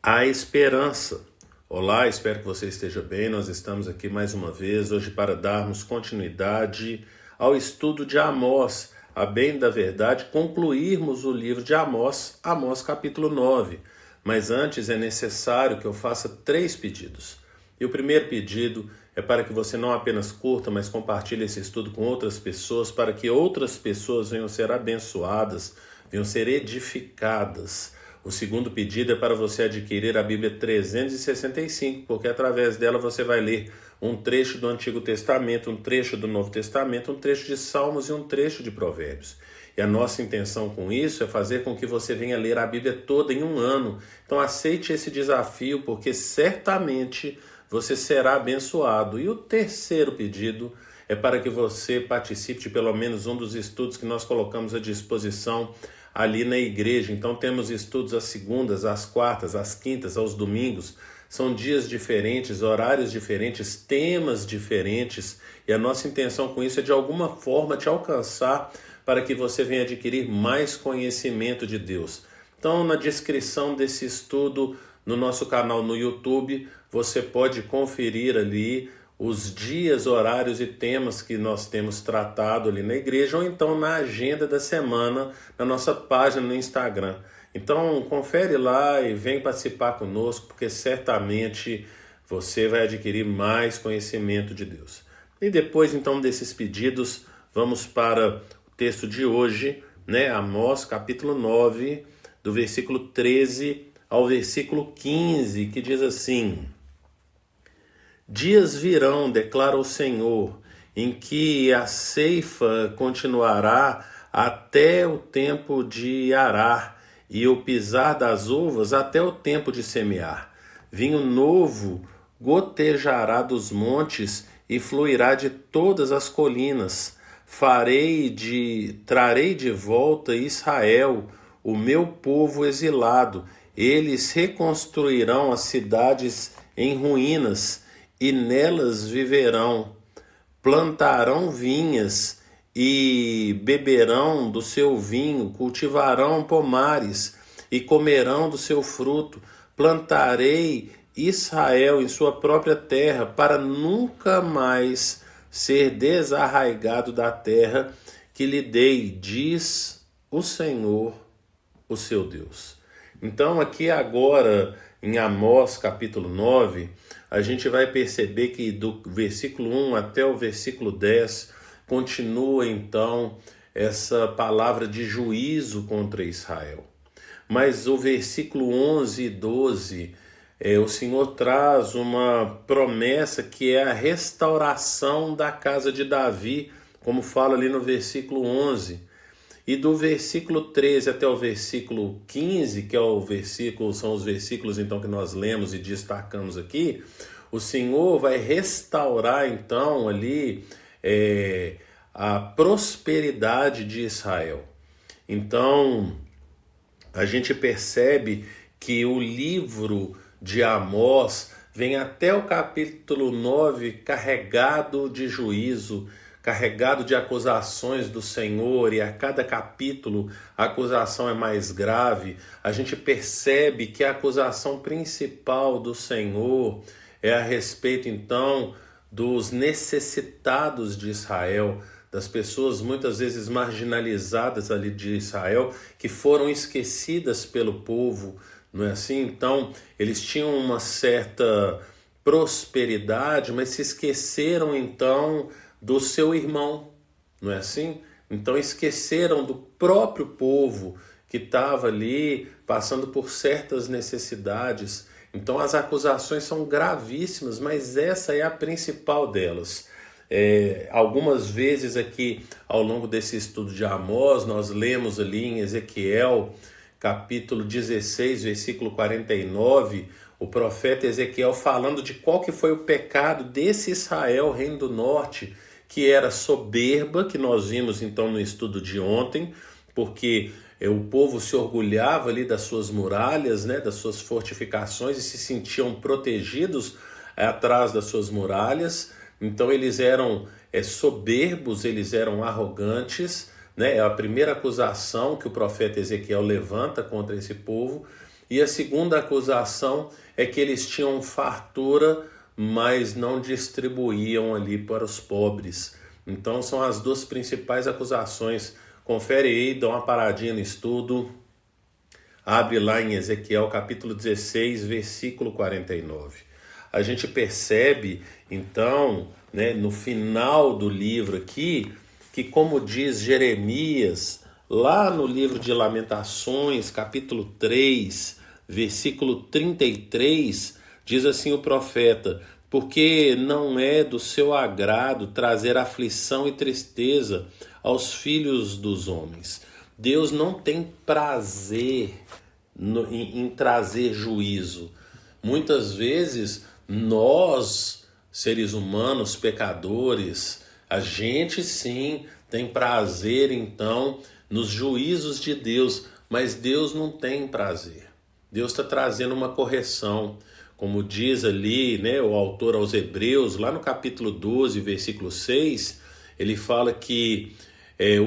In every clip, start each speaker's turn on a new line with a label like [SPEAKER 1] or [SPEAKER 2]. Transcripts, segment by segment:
[SPEAKER 1] A esperança. Olá, espero que você esteja bem. Nós estamos aqui mais uma vez hoje para darmos continuidade ao estudo de Amós. A bem da verdade, concluirmos o livro de Amós, Amós capítulo 9. Mas antes é necessário que eu faça 3 pedidos. E o primeiro pedido é para que você não apenas curta, mas compartilhe esse estudo com outras pessoas, para que outras pessoas venham ser abençoadas, venham ser edificadas. O segundo pedido é para você adquirir a Bíblia 365, porque através dela você vai ler um trecho do Antigo Testamento, um trecho do Novo Testamento, um trecho de Salmos e um trecho de Provérbios. E a nossa intenção com isso é fazer com que você venha ler a Bíblia toda em um ano. Então aceite esse desafio, porque certamente você será abençoado. E o terceiro pedido é para que você participe de pelo menos um dos estudos que nós colocamos à disposição ali na igreja. Então temos estudos às segundas, às quartas, às quintas, aos domingos. São dias diferentes, horários diferentes, temas diferentes. E a nossa intenção com isso é de alguma forma te alcançar para que você venha adquirir mais conhecimento de Deus. Então na descrição desse estudo no nosso canal no YouTube, você pode conferir ali os dias, horários e temas que nós temos tratado ali na igreja, ou então na agenda da semana, na nossa página no Instagram. Então, confere lá e vem participar conosco, porque certamente você vai adquirir mais conhecimento de Deus. E depois, então, desses pedidos, vamos para o texto de hoje, Amós, capítulo 9, do versículo 13 ao versículo 15, que diz assim: Dias virão, declara o Senhor, em que a ceifa continuará até o tempo de arar, e o pisar das uvas até o tempo de semear. Vinho novo gotejará dos montes e fluirá de todas as colinas. Trarei de volta Israel, o meu povo exilado. Eles reconstruirão as cidades em ruínas e nelas viverão. Plantarão vinhas e beberão do seu vinho, cultivarão pomares e comerão do seu fruto. Plantarei Israel em sua própria terra, para nunca mais ser desarraigado da terra que lhe dei, diz o Senhor, o seu Deus. Então aqui agora, em Amós capítulo 9, a gente vai perceber que do versículo 1 até o versículo 10 continua então essa palavra de juízo contra Israel. Mas o versículo 11 e 12, o Senhor traz uma promessa que é a restauração da casa de Davi, como fala ali no versículo 11. E do versículo 13 até o versículo 15, que são os versículos então que nós lemos e destacamos aqui, o Senhor vai restaurar então ali a prosperidade de Israel. Então a gente percebe que o livro de Amós vem até o capítulo 9 carregado de juízo, carregado de acusações do Senhor, e a cada capítulo a acusação é mais grave. A gente percebe que a acusação principal do Senhor é a respeito então dos necessitados de Israel, das pessoas muitas vezes marginalizadas ali de Israel, que foram esquecidas pelo povo, não é assim? Então eles tinham uma certa prosperidade, mas se esqueceram então do seu irmão, não é assim? Então esqueceram do próprio povo que estava ali passando por certas necessidades. Então as acusações são gravíssimas, mas essa é a principal delas. Algumas vezes aqui ao longo desse estudo de Amós, nós lemos ali em Ezequiel, capítulo 16, versículo 49, o profeta Ezequiel falando de qual que foi o pecado desse Israel, reino do norte, que era soberba, que nós vimos então no estudo de ontem, porque o povo se orgulhava ali das suas muralhas, das suas fortificações, e se sentiam protegidos atrás das suas muralhas. Então eles eram soberbos, eles eram arrogantes, É a primeira acusação que o profeta Ezequiel levanta contra esse povo. E a segunda acusação é que eles tinham fartura, mas não distribuíam ali para os pobres. Então são as duas principais acusações. Confere aí, dá uma paradinha no estudo. Abre lá em Ezequiel capítulo 16, versículo 49. A gente percebe, então, né, no final do livro aqui, que como diz Jeremias, lá no livro de Lamentações, capítulo 3, versículo 33, diz assim o profeta: porque não é do seu agrado trazer aflição e tristeza aos filhos dos homens. Deus não tem prazer em trazer juízo. Muitas vezes nós, seres humanos, pecadores, a gente sim tem prazer então nos juízos de Deus, mas Deus não tem prazer. Deus está trazendo uma correção. Como diz ali, né, o autor aos Hebreus, lá no capítulo 12, versículo 6, ele fala que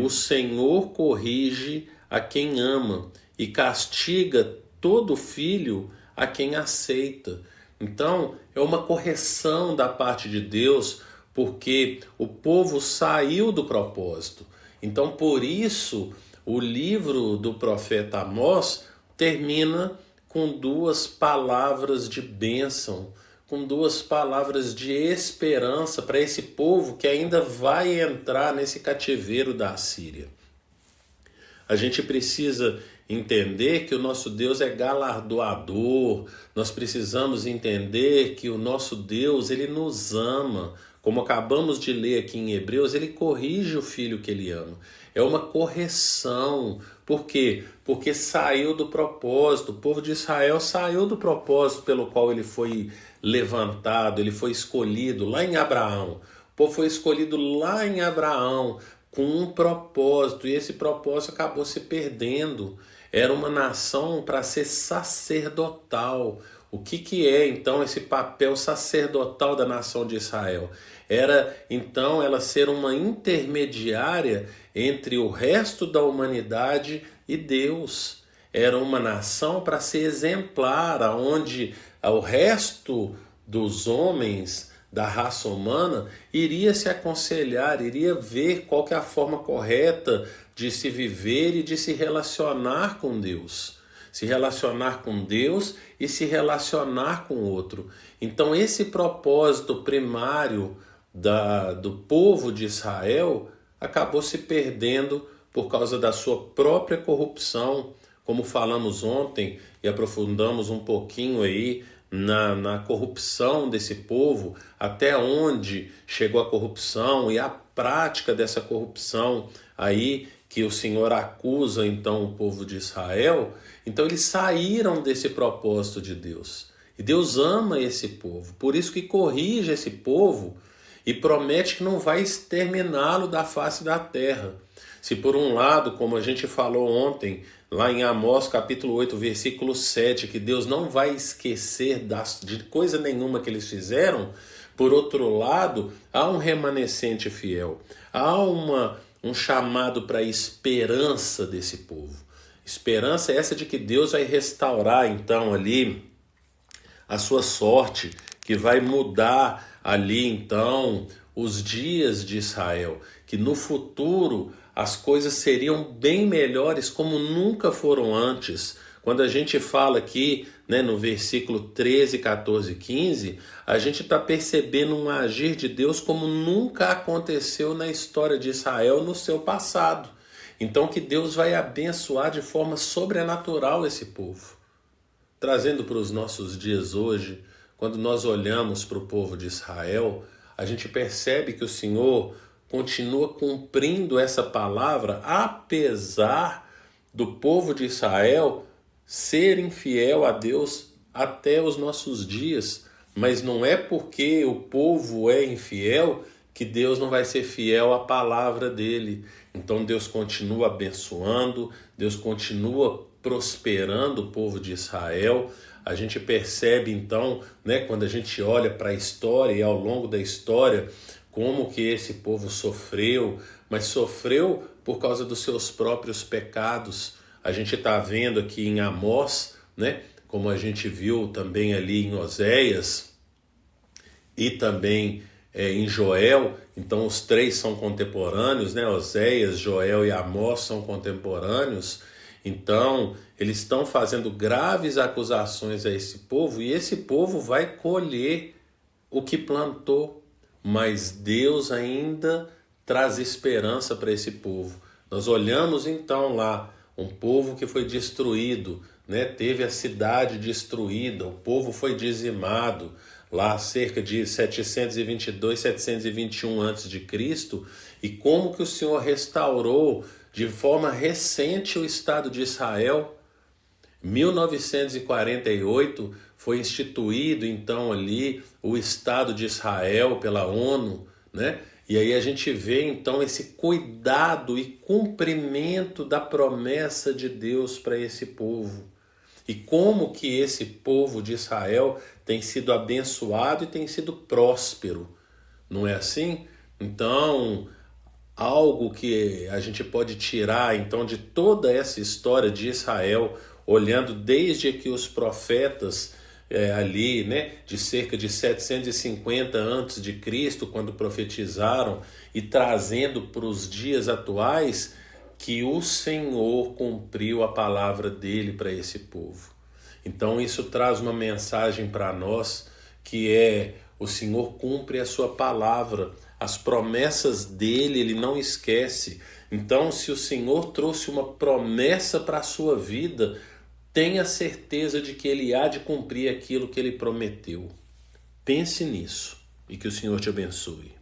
[SPEAKER 1] o Senhor corrige a quem ama e castiga todo filho a quem aceita. Então, é uma correção da parte de Deus, porque o povo saiu do propósito. Então, por isso, o livro do profeta Amós termina com duas palavras de bênção, com duas palavras de esperança para esse povo que ainda vai entrar nesse cativeiro da Assíria. A gente precisa entender que o nosso Deus é galardoador, nós precisamos entender que o nosso Deus, ele nos ama. Como acabamos de ler aqui em Hebreus, ele corrige o filho que ele ama. É uma correção. Por quê? Porque saiu do propósito. O povo de Israel saiu do propósito pelo qual ele foi levantado, ele foi escolhido lá em Abraão. O povo foi escolhido lá em Abraão com um propósito, e esse propósito acabou se perdendo. Era uma nação para ser sacerdotal. O que é então esse papel sacerdotal da nação de Israel? Era então ela ser uma intermediária entre o resto da humanidade e Deus. Era uma nação para ser exemplar, onde o resto dos homens da raça humana iria se aconselhar, iria ver qual que é a forma correta de se viver e de se relacionar com Deus. Se relacionar com Deus e se relacionar com o outro. Então esse propósito primário do povo de Israel acabou se perdendo por causa da sua própria corrupção, como falamos ontem e aprofundamos um pouquinho aí na corrupção desse povo, até onde chegou a corrupção e a prática dessa corrupção aí que o Senhor acusa então o povo de Israel. Então eles saíram desse propósito de Deus. E Deus ama esse povo, por isso que corrige esse povo e promete que não vai exterminá-lo da face da terra. Se por um lado, como a gente falou ontem, lá em Amós capítulo 8, versículo 7, que Deus não vai esquecer de coisa nenhuma que eles fizeram, por outro lado, há um remanescente fiel, há um chamado para a esperança desse povo. Esperança é essa de que Deus vai restaurar então ali a sua sorte, que vai mudar ali então os dias de Israel, que no futuro as coisas seriam bem melhores como nunca foram antes. Quando a gente fala aqui, né, no versículo 13, 14 e 15, a gente está percebendo um agir de Deus como nunca aconteceu na história de Israel no seu passado. Então que Deus vai abençoar de forma sobrenatural esse povo. Trazendo para os nossos dias hoje, quando nós olhamos para o povo de Israel, a gente percebe que o Senhor continua cumprindo essa palavra, apesar do povo de Israel ser infiel a Deus até os nossos dias. Mas não é porque o povo é infiel que Deus não vai ser fiel à palavra dele. Então Deus continua abençoando, Deus continua prosperando o povo de Israel. A gente percebe então, né, quando a gente olha para a história e ao longo da história, como que esse povo sofreu, mas sofreu por causa dos seus próprios pecados. A gente está vendo aqui em Amós, né, como a gente viu também ali em Oséias e também em Joel. Então os três são contemporâneos, né? Oséias, Joel e Amós são contemporâneos. Então eles estão fazendo graves acusações a esse povo, e esse povo vai colher o que plantou, mas Deus ainda traz esperança para esse povo. Nós olhamos então lá um povo que foi destruído, né? Teve a cidade destruída, o povo foi dizimado lá cerca de 722, 721 a.C., e como que o Senhor restaurou de forma recente o Estado de Israel. 1948 foi instituído então ali o Estado de Israel pela ONU, né? E aí a gente vê então esse cuidado e cumprimento da promessa de Deus para esse povo. E como que esse povo de Israel tem sido abençoado e tem sido próspero, não é assim? Então, algo que a gente pode tirar então de toda essa história de Israel, olhando desde que os profetas ali, né, de cerca de 750 antes de Cristo, quando profetizaram, e trazendo para os dias atuais, que o Senhor cumpriu a palavra dele para esse povo. Então isso traz uma mensagem para nós, que é: o Senhor cumpre a sua palavra, as promessas dele ele não esquece. Então, se o Senhor trouxe uma promessa para a sua vida, tenha certeza de que ele há de cumprir aquilo que ele prometeu. Pense nisso e que o Senhor te abençoe.